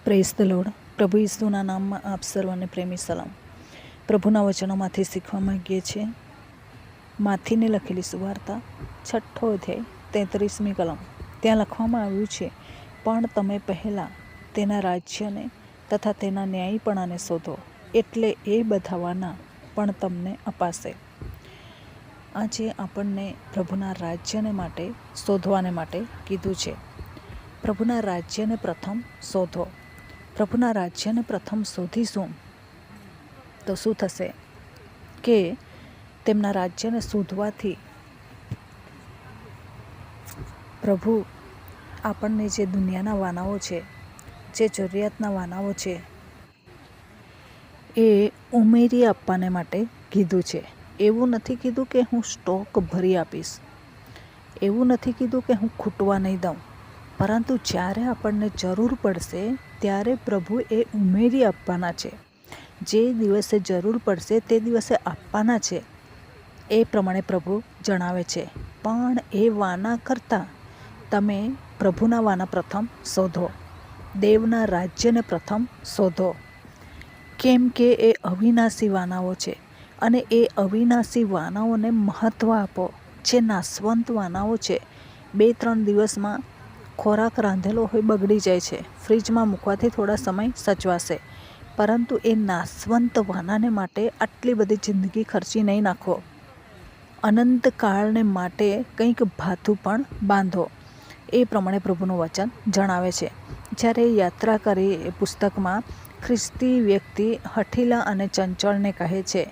Praise the lord. પ્રભુ ઈસુના નામમાં આપ સર્વને પ્રેમી સલામ. પ્રભુના વચનોમાંથી શીખવા માંગીએ છીએ. માથીને લખેલી સુવાર્તા 6ઠ્ઠો અધ્યાય 33મી કલમ. ત્યાં લખવામાં આવ્યું છે, પણ તમે પહેલાં તેના રાજ્યને તથા તેના ન્યાયીપણાને શોધો, એટલે એ બધાવાના પણ તમને અપાશે. આજે આપણને પ્રભુના રાજ્યને માટે શોધવાને માટે કીધું છે. પ્રભુના રાજ્યને પ્રથમ શોધો. પ્રભુના રાજ્યને પ્રથમ શોધીશું તો શું થશે કે તેમના રાજ્યને શોધવાથી પ્રભુ આપણને જે દુનિયાના વાનાઓ છે, જે જરૂરિયાતના વાનાઓ છે, એ ઉમેરી આપવાને માટે કીધું છે. એવું નથી કીધું કે હું સ્ટોક ભરી આપીશ, એવું નથી કીધું કે હું ખૂટવા નહીં દઉં, પરંતુ જ્યારે આપણને જરૂર પડશે ત્યારે પ્રભુ એ ઉમેરી આપવાના છે. જે દિવસે જરૂર પડશે તે દિવસે આપવાના છે, એ પ્રમાણે પ્રભુ જણાવે છે. પણ એ વાના કરતાં તમે પ્રભુના વાના પ્રથમ શોધો, દેવના રાજ્યને પ્રથમ શોધો, કેમ કે એ અવિનાશી વાનાઓ છે અને એ અવિનાશી વાનાઓને મહત્ત્વ આપો. જે નાશવંત વાનાઓ છે, 2-3 દિવસમાં ખોરાક રાંધેલો હોય બગડી જાય છે, ફ્રીજમાં મૂકવાથી થોડા સમય સચવાશે, પરંતુ એ નાશવંત વાનાને માટે આટલી બધી જિંદગી ખર્ચી નહીં નાખો. અનંતકાળને માટે કંઈક ભાથું પણ બાંધો. એ પ્રમાણે પ્રભુનું વચન જણાવે છે. જ્યારે યાત્રા કરી એ પુસ્તકમાં ખ્રિસ્તી વ્યક્તિ હઠીલા અને ચંચળને કહે છે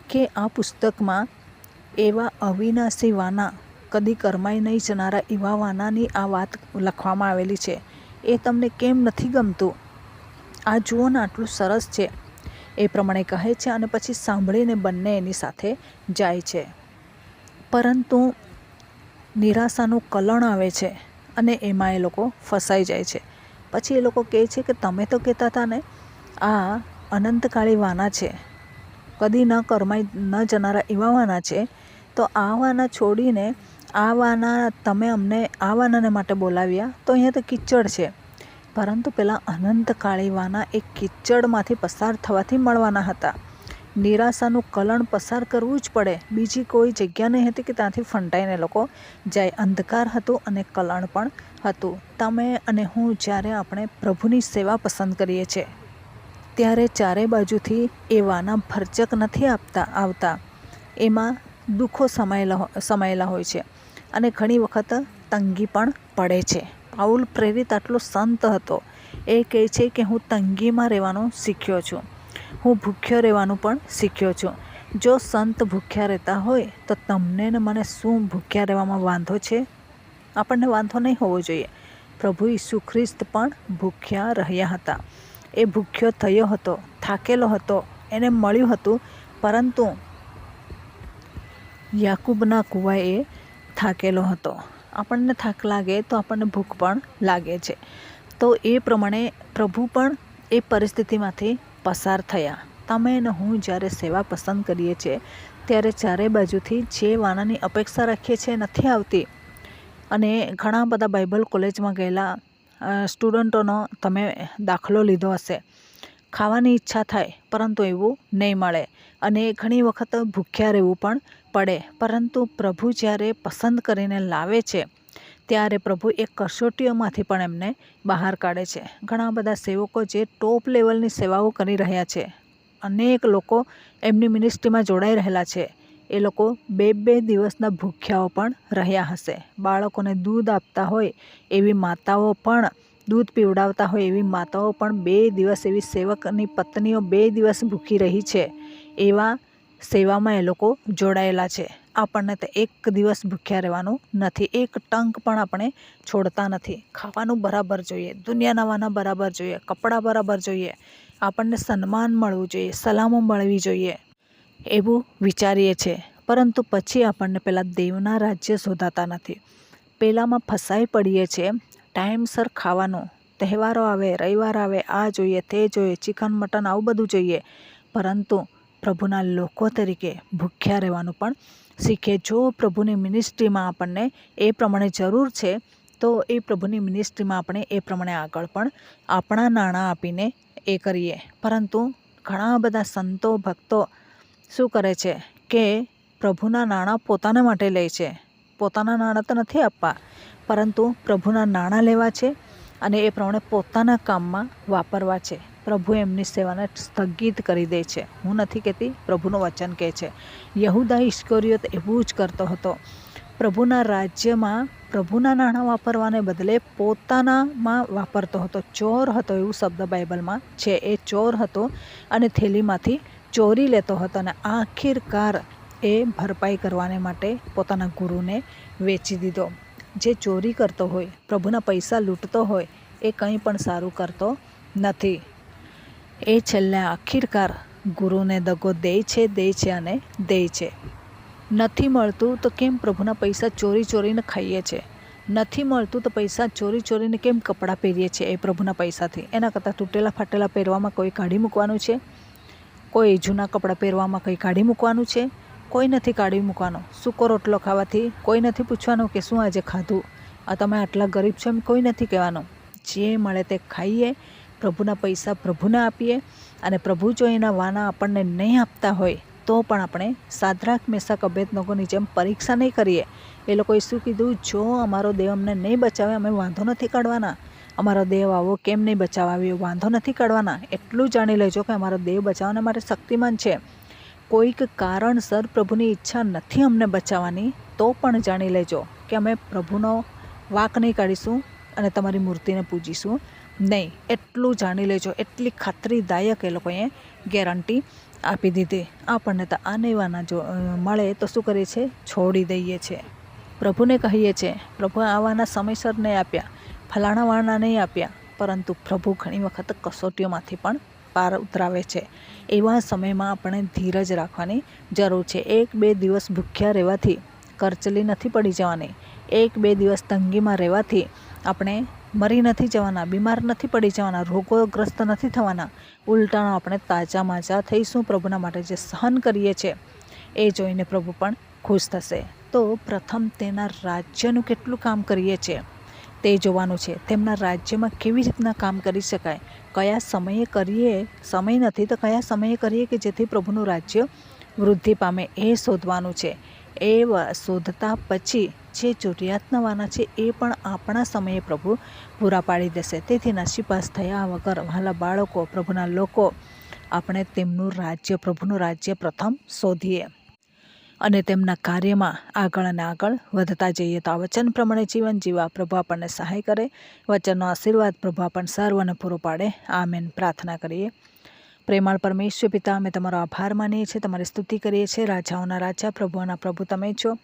કે આ પુસ્તકમાં એવા અવિનાશી વાના, કદી કરમાઈ નહીં જનારા એવા વાનાની આ વાત લખવામાં આવેલી છે. એ તમને કેમ નથી ગમતું? આ જુઓ ને, આટલું સરસ છે. એ પ્રમાણે કહે છે અને પછી સાંભળીને બંને એની સાથે જાય છે. પરંતુ નિરાશાનું કલણ આવે છે અને એમાં એ લોકો ફસાઈ જાય છે. પછી એ લોકો કહે છે કે તમે તો કહેતા હતા ને આ અનંતકાળી વાના છે, કદી ન કરમાઈ ન જનારા એવા વાના છે, તો આ વાના છોડીને આ વાના તમે અમને આ વાનાને માટે બોલાવ્યા, તો અહીંયા તો કિચડ છે. પરંતુ પેલા અનંતકાળી વાના એ કિચડમાંથી પસાર થવાથી મળવાના હતા. નિરાશાનું કલણ પસાર કરવું જ પડે, બીજી કોઈ જગ્યા નહીં હતી કે ત્યાંથી ફંટાઈને લોકો જાય. અંધકાર હતું અને કલણ પણ હતું. તમે અને હું જ્યારે આપણે પ્રભુની સેવા પસંદ કરીએ છીએ ત્યારે ચારે બાજુથી એ વાના ભરચક નથી આવતા. એમાં દુઃખો સમાયેલા હોય છે અને ઘણી વખત તંગી પણ પડે છે. પાઉલ પ્રેરિત આટલો સંત હતો, એ કહે છે કે હું તંગીમાં રહેવાનું શીખ્યો છું, હું ભૂખ્યો રહેવાનું પણ શીખ્યો છું. જો સંત ભૂખ્યા રહેતા હોય તો તમને ને મને શું ભૂખ્યા રહેવામાં વાંધો છે? આપણને વાંધો નહીં હોવો જોઈએ. પ્રભુ ઈસુ ખ્રિસ્ત પણ ભૂખ્યા રહ્યા હતા. એ ભૂખ્યો થયો હતો, થાકેલો હતો, એને મળ્યું હતું, પરંતુ યાકૂબના કૂવાએ થાકેલો હતો. આપણને થાક લાગે તો આપણને ભૂખ પણ લાગે છે. તો એ પ્રમાણે પ્રભુ પણ એ પરિસ્થિતિમાંથી પસાર થયા. તમે અને હું જ્યારે સેવા પસંદ કરીએ છીએ ત્યારે ચારે બાજુથી જે વાનાની અપેક્ષા રાખીએ છીએ નથી આવતી. અને ઘણા બધા બાઇબલ કોલેજમાં ગયેલા સ્ટુડન્ટોનો તમે દાખલો લીધો હશે. ખાવાની ઈચ્છા થાય પરંતુ એવું નહીં મળે, અને ઘણી વખત ભૂખ્યા રહેવું પણ પડે. પરંતુ પ્રભુ જ્યારે પસંદ કરીને લાવે છે ત્યારે પ્રભુ એ કસોટીઓમાંથી પણ એમને બહાર કાઢે છે. ઘણા બધા સેવકો જે ટોપ લેવલની સેવાઓ કરી રહ્યા છે, અનેક લોકો એમની મિનિસ્ટ્રીમાં જોડાઈ રહેલા છે, એ લોકો 2 દિવસના ભૂખ્યાઓ પણ રહ્યા હશે. બાળકોને દૂધ આપતા હોય એવી માતાઓ પણ, દૂધ પીવડાવતા હોય એવી માતાઓ પણ 2 દિવસ, એવી સેવકની પત્નીઓ 2 દિવસ ભૂખી રહી છે. એવા સેવામાં એ લોકો જોડાયેલા છે. આપણને તો 1 દિવસ ભૂખ્યા રહેવાનું નથી, એક ટંક પણ આપણે છોડતા નથી. ખાવાનું બરાબર જોઈએ, દુનિયાના વાના બરાબર જોઈએ, કપડાં બરાબર જોઈએ, આપણને સન્માન મળવું જોઈએ, સલામો મળવી જોઈએ, એવું વિચારીએ છીએ. પરંતુ પછી આપણને પહેલાં દેવના રાજ્ય શોધાતા નથી. પહેલાંમાં ફસાઈ પડીએ છીએ. ટાઈમસર ખાવાનું, તહેવારો આવે, રવિવાર આવે, આ જોઈએ, તે જોઈએ, ચિકન મટન આવું બધું જોઈએ, પરંતુ પ્રભુના લોકો તરીકે ભૂખ્યા રહેવાનું પણ શીખે. જો પ્રભુની મિનિસ્ટ્રીમાં આપણને એ પ્રમાણે જરૂર છે તો એ પ્રભુની મિનિસ્ટ્રીમાં આપણે એ પ્રમાણે આગળ પણ આપણા નાણાં આપીને એ કરીએ. પરંતુ ઘણા બધા સંતો ભક્તો શું કરે છે કે પ્રભુના નાણાં પોતાના માટે લે છે. પોતાના નાણાં તો નથી આપવા, પરંતુ પ્રભુના નાણાં લેવા છે અને એ પ્રમાણે પોતાના કામમાં વાપરવા છે. પ્રભુ એમની સેવાને સ્થગિત કરી દે છે. હું નથી કહેતી, પ્રભુનું વચન કહે છે. યહૂદા ઇસ્કરિયોત એવું જ કરતો હતો. પ્રભુના રાજ્યમાં પ્રભુના નાણાં વાપરવાને બદલે પોતાનામાં વાપરતો હતો. ચોર હતો એવું શબ્દ બાઇબલમાં છે. એ ચોર હતો અને થેલીમાંથી ચોરી લેતો હતો અને આખિરકાર એ ભરપાઈ કરવાને માટે પોતાના ગુરુને વેચી દીધો. જે ચોરી કરતો હોય, પ્રભુના પૈસા લૂંટતો હોય, એ કંઈ પણ સારું કરતો નથી. એ છેલ્લે આખિરકાર ગુરુને દગો દે છે અને દે છે. નથી મળતું તો કેમ પ્રભુના પૈસા ચોરીને ખાઈએ છીએ? નથી મળતું તો પૈસા ચોરીને કેમ કપડાં પહેરીએ છીએ એ પ્રભુના પૈસાથી? એના કરતાં તૂટેલા ફાટેલા પહેરવામાં કોઈ કાઢી મૂકવાનું છે? કોઈ જૂના કપડાં પહેરવામાં કંઈ કાઢી મૂકવાનું છે? કોઈ નથી કાઢી મૂકવાનું. સૂકો રોટલો ખાવાથી કોઈ નથી પૂછવાનું કે શું આજે ખાધું, આ તમે આટલા ગરીબ છો, એમ કોઈ નથી કહેવાનું. જે મળે તે ખાઈએ, પ્રભુના પૈસા પ્રભુને આપીએ અને પ્રભુ જો એના વાના આપણને નહીં આપતા હોય તો પણ આપણે સાદ્રાક મેસાક અબેદનગોની જેમ પરીક્ષા નહીં કરીએ. એ લોકોએ શું કીધું? જો અમારો દેવ અમને નહીં બચાવે, અમે વાંધો નથી કાઢવાના. અમારો દેવ આવો કેમ નહીં બચાવ્યો, વાંધો નથી કાઢવાના. એટલું જાણી લેજો કે અમારો દેવ બચાવવાના માટે શક્તિમાન છે. કોઈક કારણસર પ્રભુની ઈચ્છા નથી અમને બચાવવાની, તો પણ જાણી લેજો કે અમે પ્રભુનો વાંક નહીં કાઢીશું અને તમારી મૂર્તિને પૂજીશું નહીં. એટલું જાણી લેજો. એટલી ખાતરીદાયક એ લોકોએ ગેરંટી આપી દીધી. આપણને તો આને વાના જો મળે તો શું કરીએ છીએ? છોડી દઈએ છીએ. પ્રભુને કહીએ છીએ, પ્રભુ આવાના સમયસર નહીં આપ્યા, ફલાણા વાના નહીં આપ્યા, પરંતુ પ્રભુ ઘણી વખત કસોટીઓમાંથી પણ પાર ઉતરાવે છે. એવા સમયમાં આપણે ધીરજ રાખવાની જરૂર છે. 1-2 દિવસ ભૂખ્યા રહેવાથી કરચલી નથી પડી જવાની. 1-2 દિવસ તંગીમાં રહેવાથી આપણે મરી નથી જવાના, બીમાર નથી પડી જવાના, રોગોગ્રસ્ત નથી થવાના. ઉલટાનો આપણે તાજા માજા થઈશું. પ્રભુના માટે જે સહન કરીએ છીએ એ જોઈને પ્રભુ પણ ખુશ થશે. તો પ્રથમ તેના રાજ્યનું કેટલું કામ કરીએ છીએ તે જોવાનું છે. તેમના રાજ્યમાં કેવી રીતના કામ કરી શકાય, કયા સમયે કરીએ, સમય નથી તો કયા સમયે કરીએ કે જેથી પ્રભુનું રાજ્ય વૃદ્ધિ પામે, એ શોધવાનું છે. એ શોધતા પછી જે જરૂરિયાતના વાના છે એ પણ આપણા સમયે પ્રભુ પૂરા પાડી દેશે. તેથી નાસીપાસ થયા વગર વહાલા બાળકો, પ્રભુના લોકો, આપણે તેમનું રાજ્ય, પ્રભુનું રાજ્ય પ્રથમ શોધીએ અને તેમના કાર્યમાં આગળ અને આગળ વધતા જઈએ. તો આ વચન પ્રમાણે જીવન જીવવા પ્રભુ આપણને સહાય કરે. વચનનો આશીર્વાદ પ્રભુ આપણને સર્વને પૂરો પાડે. આમેન. પ્રાર્થના કરીએ. પ્રેમાળ પરમેશ્વર પિતા, અમે તમારો આભાર માનીએ છીએ, તમારી સ્તુતિ કરીએ છીએ. રાજાઓના રાજા, પ્રભુઓના પ્રભુ તમે છો.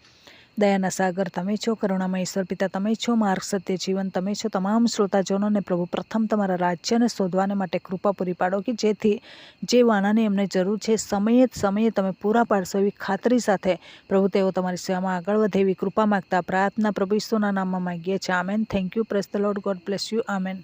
દયાના સાગર તમે છો. કરુણામય ઈશ્વર પિતા તમે છો. માર્ગ, સત્ય, જીવન તમે છો. તમામ શ્રોતાજનોને પ્રભુ પ્રથમ તમારા રાજ્યને શોધવાને માટે કૃપા પૂરી પાડો કે જેથી જે વાનાની એમને જરૂર છે સમયે તમે પૂરા પાડશો એવી ખાતરી સાથે પ્રભુ તેઓ તમારી સેવામાં આગળ વધે એવી કૃપા માગતા પ્રાર્થના પ્રભુ ઈસુના નામમાં માગીએ છીએ. Amen. Thank you. Praise the lord. God bless you. Amen.